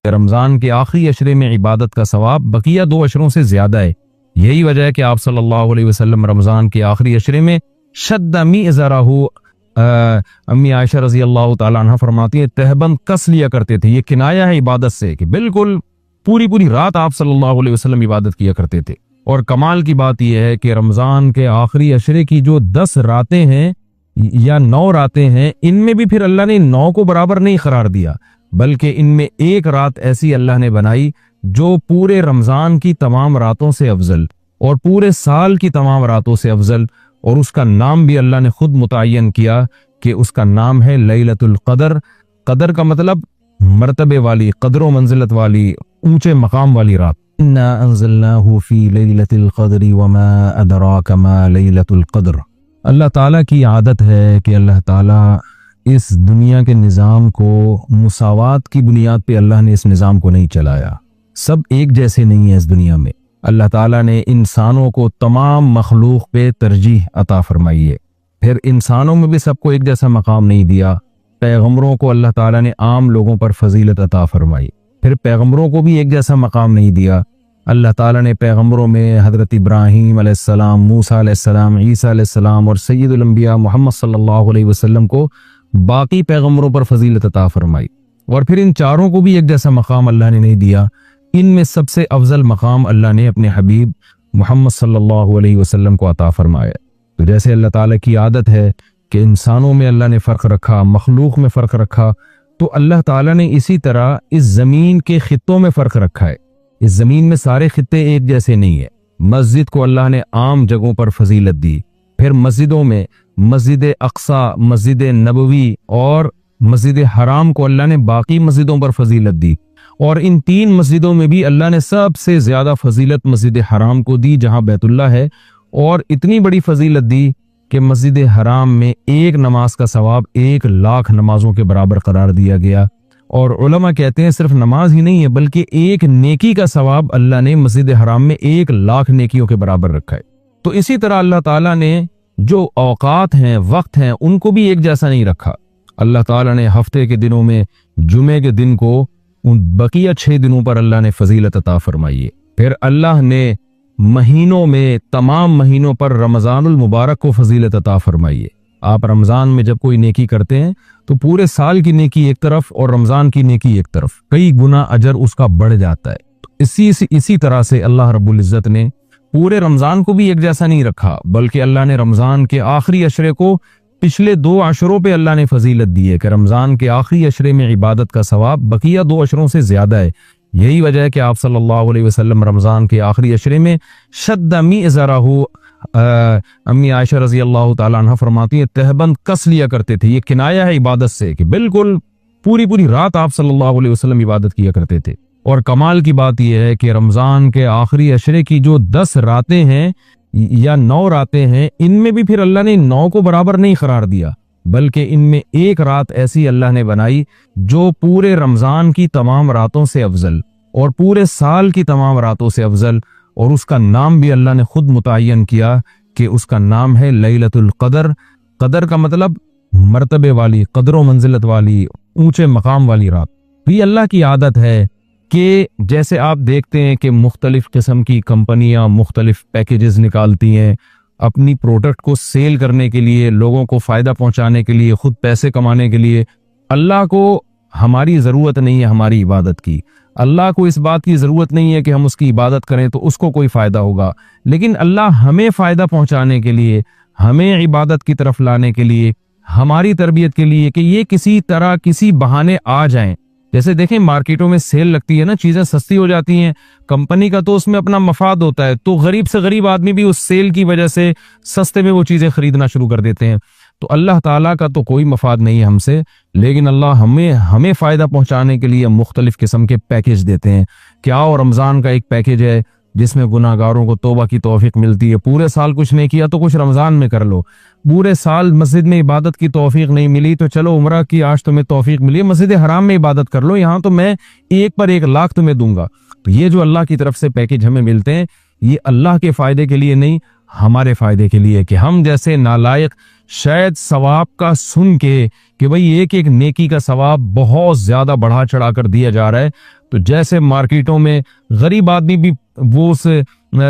رمضان کے آخری عشرے میں عبادت کا ثواب بقیہ 2 عشروں سے زیادہ ہے۔ یہی وجہ ہے کہ آپ صلی اللہ علیہ وسلم رمضان کے آخری عشرے میں شد میزرہ، امی عائشہ رضی اللہ تعالیٰ عنہ فرماتی ہے تہبند کس لیا کرتے تھے۔ یہ کنایہ ہے عبادت سے کہ بالکل پوری رات آپ صلی اللہ علیہ وسلم عبادت کیا کرتے تھے۔ اور کمال کی بات یہ ہے کہ رمضان کے آخری عشرے کی جو 10 راتیں ہیں یا 9 راتیں ہیں، ان میں بھی پھر اللہ نے 9 کو برابر نہیں قرار دیا، بلکہ ان میں ایک رات ایسی اللہ نے بنائی جو پورے رمضان کی تمام راتوں سے افضل اور پورے سال کی تمام راتوں سے افضل، اور اس کا نام بھی اللہ نے خود متعین کیا کہ اس کا نام ہے لیلۃ القدر۔ قدر کا مطلب مرتبے والی، قدر و منزلت والی، اونچے مقام والی رات۔ انا انزلناہ فی لیلۃ القدر وما ادراک ما لیلۃ القدر۔ اللہ تعالیٰ کی عادت ہے کہ اللہ تعالیٰ اس دنیا کے نظام کو مساوات کی بنیاد پہ اللہ نے اس نظام کو نہیں چلایا۔ سب ایک جیسے نہیں ہیں اس دنیا میں۔ اللہ تعالیٰ نے انسانوں کو تمام مخلوق پہ ترجیح عطا فرمائی ہے۔ پھر انسانوں میں بھی سب کو ایک جیسا مقام نہیں دیا۔ پیغمبروں کو اللہ تعالیٰ نے عام لوگوں پر فضیلت عطا فرمائی، پھر پیغمبروں کو بھی ایک جیسا مقام نہیں دیا۔ اللہ تعالیٰ نے پیغمبروں میں حضرت ابراہیم علیہ السلام، موسیٰ علیہ السلام، عیسیٰ علیہ السلام اور سید الانبیاء محمد صلی اللہ علیہ وسلم کو باقی پیغمبروں پر فضیلت عطا فرمائی، اور پھر ان چاروں کو بھی ایک جیسا مقام اللہ نے نہیں دیا۔ ان میں سب سے افضل مقام اللہ نے اپنے حبیب محمد صلی اللہ علیہ وسلم کو عطا فرمایا۔ تو جیسے اللہ تعالیٰ کی عادت ہے کہ انسانوں میں اللہ نے فرق رکھا، مخلوق میں فرق رکھا، تو اللہ تعالیٰ نے اسی طرح اس زمین کے خطوں میں فرق رکھا ہے۔ اس زمین میں سارے خطے ایک جیسے نہیں ہیں۔ مسجد کو اللہ نے عام جگہوں پر فضیلت دی، پھر مسجدوں میں مسجد اقصیٰ، مسجد نبوی اور مسجد حرام کو اللہ نے باقی مسجدوں پر فضیلت دی، اور ان 3 مسجدوں میں بھی اللہ نے سب سے زیادہ فضیلت مسجد حرام کو دی جہاں بیت اللہ ہے، اور اتنی بڑی فضیلت دی کہ مسجد حرام میں ایک نماز کا ثواب 1,00,000 نمازوں کے برابر قرار دیا گیا۔ اور علماء کہتے ہیں صرف نماز ہی نہیں ہے بلکہ ایک نیکی کا ثواب اللہ نے مسجد حرام میں 1,00,000 نیکیوں کے برابر رکھا ہے۔ تو اسی طرح اللہ تعالیٰ نے جو اوقات ہیں، وقت ہیں، ان کو بھی ایک جیسا نہیں رکھا۔ اللہ تعالیٰ نے ہفتے کے دنوں میں جمعے کے دن کو ان بقیہ 6 دنوں پر اللہ نے فضیلت عطا فرمائی ہے۔ پھر اللہ نے مہینوں میں، تمام مہینوں پر رمضان المبارک کو فضیلت عطا فرمائی ہے۔ آپ رمضان میں جب کوئی نیکی کرتے ہیں تو پورے سال کی نیکی ایک طرف اور رمضان کی نیکی ایک طرف، کئی گنا اجر اس کا بڑھ جاتا ہے۔ اسی طرح سے اللہ رب العزت نے پورے رمضان کو بھی ایک جیسا نہیں رکھا، بلکہ اللہ نے رمضان کے آخری عشرے کو پچھلے 2 عشروں پہ اللہ نے فضیلت دی ہے کہ رمضان کے آخری عشرے میں عبادت کا ثواب بقیہ 2 عشروں سے زیادہ ہے۔ یہی وجہ ہے کہ آپ صلی اللہ علیہ وسلم رمضان کے آخری عشرے میں شد میزرہ، امی عائشہ رضی اللہ تعالیٰ عنہ فرماتی ہے تہبند کس لیا کرتے تھے۔ یہ کنایہ ہے عبادت سے کہ بالکل پوری رات آپ صلی اللہ علیہ وسلم عبادت کیا کرتے تھے۔ اور کمال کی بات یہ ہے کہ رمضان کے آخری عشرے کی جو 10 راتیں ہیں یا 9 راتیں ہیں، ان میں بھی پھر اللہ نے 9 کو برابر نہیں قرار دیا، بلکہ ان میں ایک رات ایسی اللہ نے بنائی جو پورے رمضان کی تمام راتوں سے افضل اور پورے سال کی تمام راتوں سے افضل، اور اس کا نام بھی اللہ نے خود متعین کیا کہ اس کا نام ہے لیلۃ القدر۔ قدر کا مطلب مرتبے والی، قدر و منزلت والی، اونچے مقام والی رات۔ یہ اللہ کی عادت ہے کہ جیسے آپ دیکھتے ہیں کہ مختلف قسم کی کمپنیاں مختلف پیکیجز نکالتی ہیں اپنی پروڈکٹ کو سیل کرنے کے لیے، لوگوں کو فائدہ پہنچانے کے لیے، خود پیسے کمانے کے لیے۔ اللہ کو ہماری ضرورت نہیں ہے ہماری عبادت کی، اللہ کو اس بات کی ضرورت نہیں ہے کہ ہم اس کی عبادت کریں تو اس کو کوئی فائدہ ہوگا، لیکن اللہ ہمیں فائدہ پہنچانے کے لیے، ہمیں عبادت کی طرف لانے کے لیے، ہماری تربیت کے لیے کہ یہ کسی طرح کسی بہانے آ جائیں۔ جیسے دیکھیں مارکیٹوں میں سیل لگتی ہے نا، چیزیں سستی ہو جاتی ہیں، کمپنی کا تو اس میں اپنا مفاد ہوتا ہے، تو غریب سے غریب آدمی بھی اس سیل کی وجہ سے سستے میں وہ چیزیں خریدنا شروع کر دیتے ہیں۔ تو اللہ تعالیٰ کا تو کوئی مفاد نہیں ہے ہم سے، لیکن اللہ ہمیں فائدہ پہنچانے کے لیے مختلف قسم کے پیکیج دیتے ہیں۔ کیا اور رمضان کا ایک پیکیج ہے جس میں گناہ گاروں کو توبہ کی توفیق ملتی ہے۔ پورے سال کچھ نہیں کیا تو کچھ رمضان میں کر لو، پورے سال مسجد میں عبادت کی توفیق نہیں ملی تو چلو عمرہ کی آج تمہیں توفیق ملی، مسجد حرام میں عبادت کر لو، یہاں تو میں 1 پر 1,00,000 تمہیں دوں گا۔ تو یہ جو اللہ کی طرف سے پیکیج ہمیں ملتے ہیں، یہ اللہ کے فائدے کے لیے نہیں، ہمارے فائدے کے لیے، کہ ہم جیسے نالائق شاید ثواب کا سن کے کہ بھئی ایک نیکی کا ثواب بہت زیادہ بڑھا چڑھا کر دیا جا رہا ہے، تو جیسے مارکیٹوں میں غریب آدمی بھی وہ اس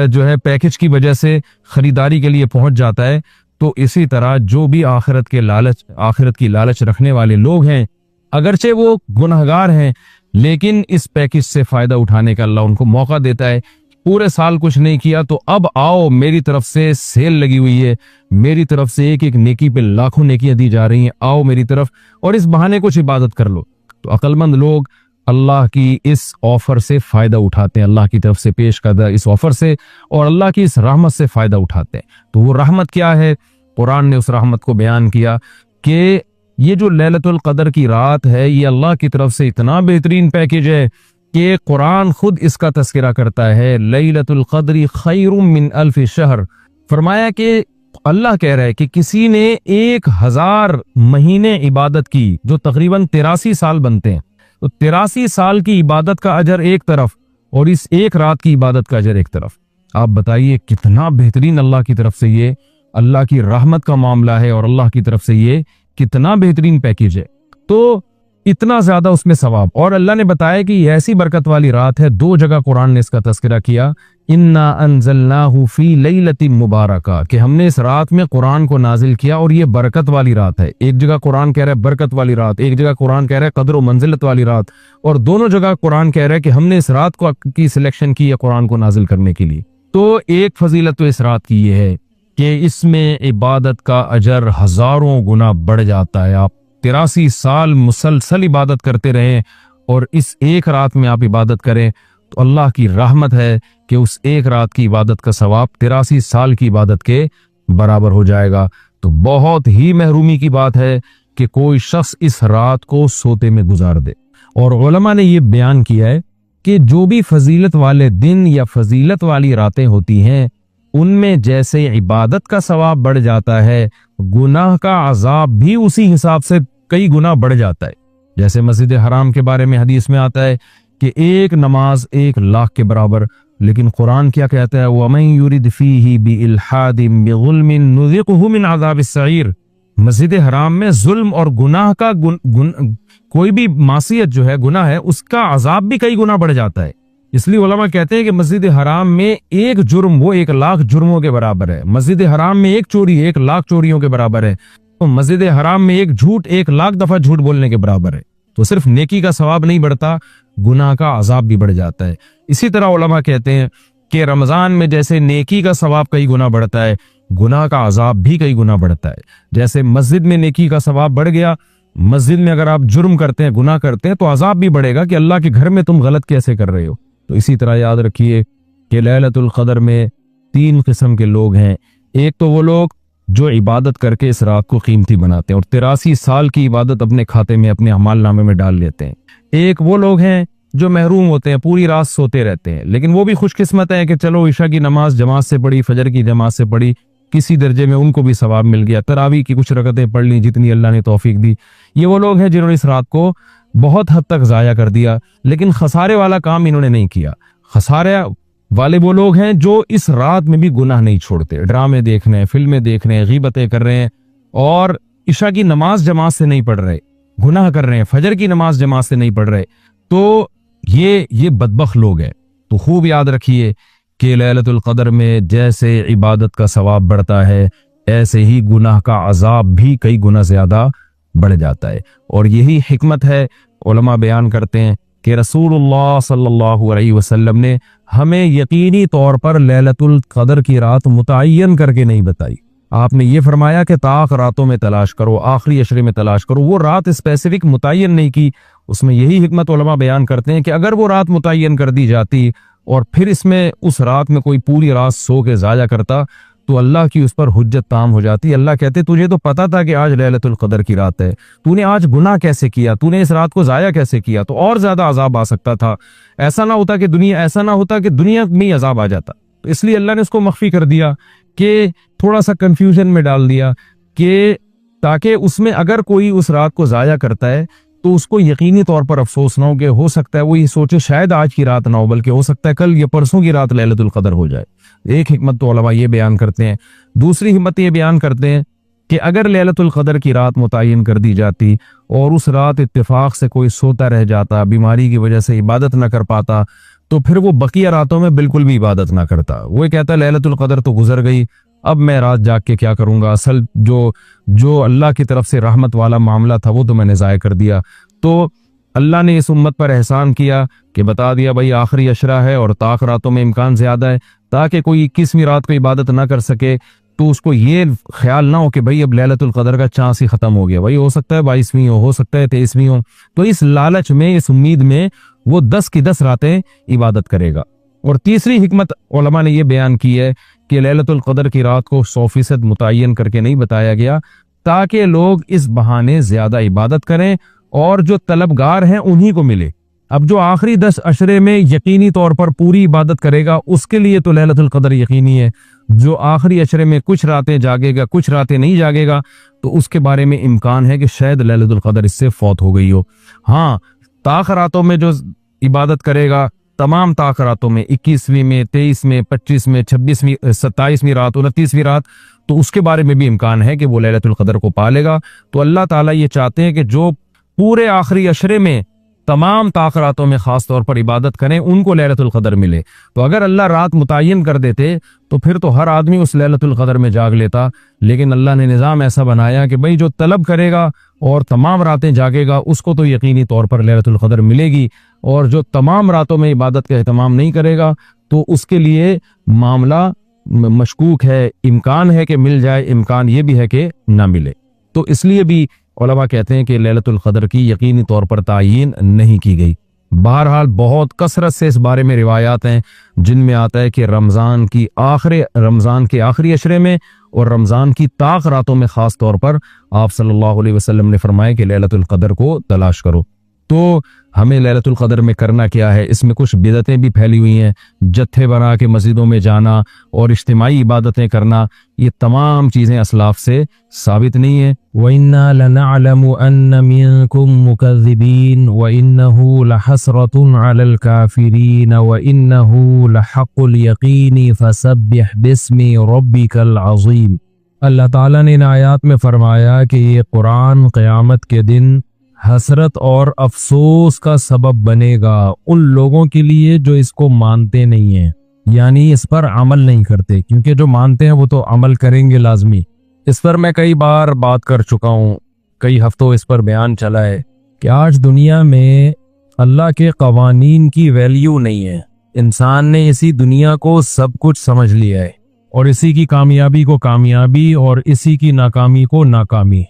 جو ہے پیکج کی وجہ سے خریداری کے لیے پہنچ جاتا ہے، تو اسی طرح جو بھی آخرت کی لالچ رکھنے والے لوگ ہیں، اگرچہ وہ گنہگار ہیں لیکن اس پیکج سے فائدہ اٹھانے کا اللہ ان کو موقع دیتا ہے۔ پورے سال کچھ نہیں کیا تو اب آؤ، میری طرف سے سیل لگی ہوئی ہے، میری طرف سے ایک ایک نیکی پہ لاکھوں نیکیاں دی جا رہی ہیں، آؤ میری طرف اور اس بہانے کچھ عبادت کر لو۔ تو عقل مند لوگ اللہ کی اس آفر سے فائدہ اٹھاتے ہیں، اللہ کی طرف سے پیش کردہ اس آفر سے اور اللہ کی اس رحمت سے فائدہ اٹھاتے ہیں۔ تو وہ رحمت کیا ہے؟ قرآن نے اس رحمت کو بیان کیا کہ یہ جو لیلۃ القدر کی رات ہے، یہ اللہ کی طرف سے اتنا بہترین پیکج ہے کہ قرآن خود اس کا تذکرہ کرتا ہے، لیلۃ القدر خیر من الف شہر۔ فرمایا کہ اللہ کہہ رہا ہے کہ کسی نے 1000 مہینے عبادت کی، جو تقریباً 83 سال بنتے ہیں، تو 83 سال کی عبادت کا اجر ایک طرف اور اس ایک رات کی عبادت کا اجر ایک طرف۔ آپ بتائیے کتنا بہترین اللہ کی طرف سے یہ اللہ کی رحمت کا معاملہ ہے اور اللہ کی طرف سے یہ کتنا بہترین پیکج ہے، تو اتنا زیادہ اس میں ثواب۔ اور اللہ نے بتایا کہ یہ ایسی برکت والی رات ہے، 2 جگہ قرآن نے اس کا تذکرہ کیا، انا انزلناہ فی لیلۃ مبارکہ، کہ ہم نے اس رات میں قرآن کو نازل کیا اور یہ برکت والی رات ہے۔ ایک جگہ قرآن کہہ رہا ہے برکت والی رات، ایک جگہ قرآن کہہ رہا ہے قدر و منزلت والی رات، اور دونوں جگہ قرآن کہہ رہا ہے کہ ہم نے اس رات کو کی سلیکشن کی ہے قرآن کو نازل کرنے کے لیے۔ تو ایک فضیلت تو اس رات کی یہ ہے کہ اس میں عبادت کا اجر ہزاروں گنا بڑھ جاتا ہے۔ آپ 83 سال مسلسل عبادت کرتے رہیں اور اس ایک رات میں آپ عبادت کریں تو اللہ کی رحمت ہے کہ اس ایک رات کی عبادت کا ثواب 83 سال کی عبادت کے برابر ہو جائے گا۔ تو بہت ہی محرومی کی بات ہے کہ کوئی شخص اس رات کو سوتے میں گزار دے۔ اور علماء نے یہ بیان کیا ہے کہ جو بھی فضیلت والے دن یا فضیلت والی راتیں ہوتی ہیں، ان میں جیسے عبادت کا ثواب بڑھ جاتا ہے، گناہ کا عذاب بھی اسی حساب سے کئی گنا بڑھ جاتا ہے۔ جیسے مسجد حرام کے بارے میں حدیث میں آتا ہے کہ ایک نماز 1,00,000 کے برابر، لیکن قرآن کیا کہتا ہے؟ وَمَن يُرِدْ فِيهِ بِإِلْحَادٍ بِظُلْمٍ نُذِقْهُ مِنْ عَذَابِ السَّعِيرِ۔ مسجد حرام میں ظلم اور گناہ کا کوئی بھی معصیت جو ہے، گناہ ہے، اس کا عذاب بھی کئی گنا بڑھ جاتا ہے۔ اس لیے علماء کہتے ہیں کہ مسجد حرام میں ایک جرم وہ 1,00,000 جرموں کے برابر ہے، مسجد حرام میں ایک چوری 1,00,000 چوریوں کے برابر ہے، تو مسجد حرام میں ایک جھوٹ 1,00,000 دفعہ جھوٹ بولنے کے برابر ہے۔ تو صرف نیکی کا ثواب نہیں بڑھتا، گناہ کا عذاب بھی بڑھ جاتا ہے۔ اسی طرح علماء کہتے ہیں کہ رمضان میں جیسے نیکی کا ثواب کئی گنا بڑھتا ہے، گناہ کا عذاب بھی کئی گنا بڑھتا ہے۔ جیسے مسجد میں نیکی کا ثواب بڑھ گیا، مسجد میں اگر آپ جرم کرتے ہیں، گناہ کرتے ہیں، تو عذاب بھی بڑھے گا کہ اللہ کے گھر میں تم غلط کیسے کر رہے ہو۔ تو اسی طرح یاد رکھیے کہ لیلۃ القدر میں 3 قسم کے لوگ ہیں۔ ایک تو وہ لوگ جو عبادت کر کے اس رات کو قیمتی بناتے ہیں اور 83 سال کی عبادت اپنے کھاتے میں، اپنے اعمال نامے میں ڈال لیتے ہیں۔ ایک وہ لوگ ہیں جو محروم ہوتے ہیں، پوری رات سوتے رہتے ہیں، لیکن وہ بھی خوش قسمت ہیں کہ چلو عشاء کی نماز جماعت سے پڑھی، فجر کی جماعت سے پڑھی، کسی درجے میں ان کو بھی ثواب مل گیا، تراویح کی کچھ رکعتیں پڑھ لی جتنی اللہ نے توفیق دی۔ یہ وہ لوگ ہیں جنہوں نے اس رات کو بہت حد تک ضائع کر دیا، لیکن خسارے والا کام انہوں نے نہیں کیا۔ خسارے والے وہ لوگ ہیں جو اس رات میں بھی گناہ نہیں چھوڑتے، ڈرامے دیکھ رہے ہیں، فلمیں دیکھ رہے ہیں، غیبتیں کر رہے ہیں اور عشاء کی نماز جماعت سے نہیں پڑھ رہے، گناہ کر رہے ہیں، فجر کی نماز جماعت سے نہیں پڑھ رہے، تو یہ بدبخت لوگ ہیں۔ تو خوب یاد رکھیے کہ لیلۃ القدر میں جیسے عبادت کا ثواب بڑھتا ہے، ایسے ہی گناہ کا عذاب بھی کئی گنا زیادہ بڑھ جاتا ہے۔ اور یہی حکمت ہے، علماء بیان کرتے ہیں کہ رسول اللہ صلی اللہ علیہ وسلم نے ہمیں یقینی طور پر لیلۃ القدر کی رات متعین کر کے نہیں بتائی۔ آپ نے یہ فرمایا کہ طاق راتوں میں تلاش کرو، آخری عشرے میں تلاش کرو، وہ رات اسپیسیفک متعین نہیں کی۔ اس میں یہی حکمت علماء بیان کرتے ہیں کہ اگر وہ رات متعین کر دی جاتی اور پھر اس رات میں کوئی پوری رات سو کے ضائع کرتا تو اللہ کی اس پر حجت تام ہو جاتی۔ اللہ کہتے تجھے تو پتا تھا کہ آج لیلۃ القدر کی رات ہے، تو نے آج گناہ کیسے کیا، تو نے اس رات کو ضائع کیسے کیا، تو اور زیادہ عذاب آ سکتا تھا، ایسا نہ ہوتا کہ دنیا میں ہی عذاب آ جاتا۔ تو اس لیے اللہ نے اس کو مخفی کر دیا، کہ تھوڑا سا کنفیوژن میں ڈال دیا، کہ تاکہ اس میں اگر کوئی اس رات کو ضائع کرتا ہے تو اس کو یقینی طور پر افسوس نہ ہو، کہ ہو سکتا ہے وہ یہ سوچے شاید آج کی رات نہ ہو، بلکہ ہو سکتا ہے کل یا پرسوں کی رات لیلۃ القدر ہو جائے۔ ایک حکمت تو علماء یہ بیان کرتے ہیں۔ دوسری حکمت یہ بیان کرتے ہیں کہ اگر لیلۃ القدر کی رات متعین کر دی جاتی اور اس رات اتفاق سے کوئی سوتا رہ جاتا، بیماری کی وجہ سے عبادت نہ کر پاتا، تو پھر وہ بقیہ راتوں میں بالکل بھی عبادت نہ کرتا۔ وہ کہتا لیلۃ القدر تو گزر گئی، اب میں رات جاگ کے کیا کروں گا، اصل جو اللہ کی طرف سے رحمت والا معاملہ تھا وہ تو میں نے ضائع کر دیا۔ تو اللہ نے اس امت پر احسان کیا کہ بتا دیا بھائی آخری عشرہ ہے اور طاق راتوں میں امکان زیادہ ہے، تاکہ کوئی 21ویں رات کو عبادت نہ کر سکے تو اس کو یہ خیال نہ ہو کہ بھائی اب لیلۃ القدر کا چانس ہی ختم ہو گیا، بھائی ہو سکتا ہے 22ویں ہو سکتا ہے 23ویں ہو، تو اس لالچ میں، اس امید میں وہ 10 کی 10 راتیں عبادت کرے گا۔ اور تیسری حکمت علماء نے یہ بیان کی ہے کہ لیلۃ القدر کی رات کو 100% متعین کر کے نہیں بتایا گیا تاکہ لوگ اس بہانے زیادہ عبادت کریں اور جو طلبگار ہیں انہی کو ملے۔ اب جو آخری 10 عشرے میں یقینی طور پر پوری عبادت کرے گا اس کے لیے تو لیلۃ القدر یقینی ہے، جو آخری عشرے میں کچھ راتیں جاگے گا کچھ راتیں نہیں جاگے گا تو اس کے بارے میں امکان ہے کہ شاید لیلۃ القدر اس سے فوت ہو گئی ہو۔ ہاں، طاق راتوں میں جو عبادت کرے گا، تمام طاق راتوں میں 21ویں میں 23 میں 25 میں 26ویں 27ویں رات 29ویں رات، تو اس کے بارے میں بھی امکان ہے کہ وہ لیلۃ القدر کو پا لے گا۔ تو اللہ تعالیٰ یہ چاہتے ہیں کہ جو پورے آخری عشرے میں تمام طاق راتوں میں خاص طور پر عبادت کریں ان کو لیلۃ القدر ملے۔ تو اگر اللہ رات متعین کر دیتے تو پھر تو ہر آدمی اس لیلۃ القدر میں جاگ لیتا، لیکن اللہ نے نظام ایسا بنایا کہ بھئی جو طلب کرے گا اور تمام راتیں جاگے گا اس کو تو یقینی طور پر لیلۃ القدر ملے گی، اور جو تمام راتوں میں عبادت کا اہتمام نہیں کرے گا تو اس کے لیے معاملہ مشکوک ہے، امکان ہے کہ مل جائے، امکان یہ بھی ہے کہ نہ ملے۔ تو اس لیے بھی علماء کہتے ہیں کہ لیلۃ القدر کی یقینی طور پر تعیین نہیں کی گئی۔ بہرحال بہت کثرت سے اس بارے میں روایات ہیں جن میں آتا ہے کہ رمضان کے آخری عشرے میں اور رمضان کی طاق راتوں میں خاص طور پر آپ صلی اللہ علیہ وسلم نے فرمایا کہ لیلۃ القدر کو تلاش کرو۔ تو ہمیں لیلۃ القدر میں کرنا کیا ہے؟ اس میں کچھ بدعتیں بھی پھیلی ہوئی ہیں، جتھے بنا کے مسجدوں میں جانا اور اجتماعی عبادتیں کرنا، یہ تمام چیزیں اسلاف سے ثابت نہیں ہیں۔ وَإِنَّا لَنَعْلَمُ أَنَّ مِنكُم مُّكَذِّبِينَ وَإِنَّهُ لَحَسْرَةٌ عَلَى الْكَافِرِينَ وَإِنَّهُ لَحَقُّ الْيَقِينِ فَسَبِّحْ بِاسْمِ رَبِّكَ الْعَظِيمِ۔ اللہ تعالیٰ نے ان آیات میں فرمایا کہ یہ قرآن قیامت کے دن حسرت اور افسوس کا سبب بنے گا ان لوگوں کے لیے جو اس کو مانتے نہیں ہیں، یعنی اس پر عمل نہیں کرتے، کیونکہ جو مانتے ہیں وہ تو عمل کریں گے لازمی۔ اس پر میں کئی بار بات کر چکا ہوں، کئی ہفتوں اس پر بیان چلا ہے کہ آج دنیا میں اللہ کے قوانین کی ویلیو نہیں ہے، انسان نے اسی دنیا کو سب کچھ سمجھ لیا ہے اور اسی کی کامیابی کو کامیابی اور اسی کی ناکامی کو ناکامی۔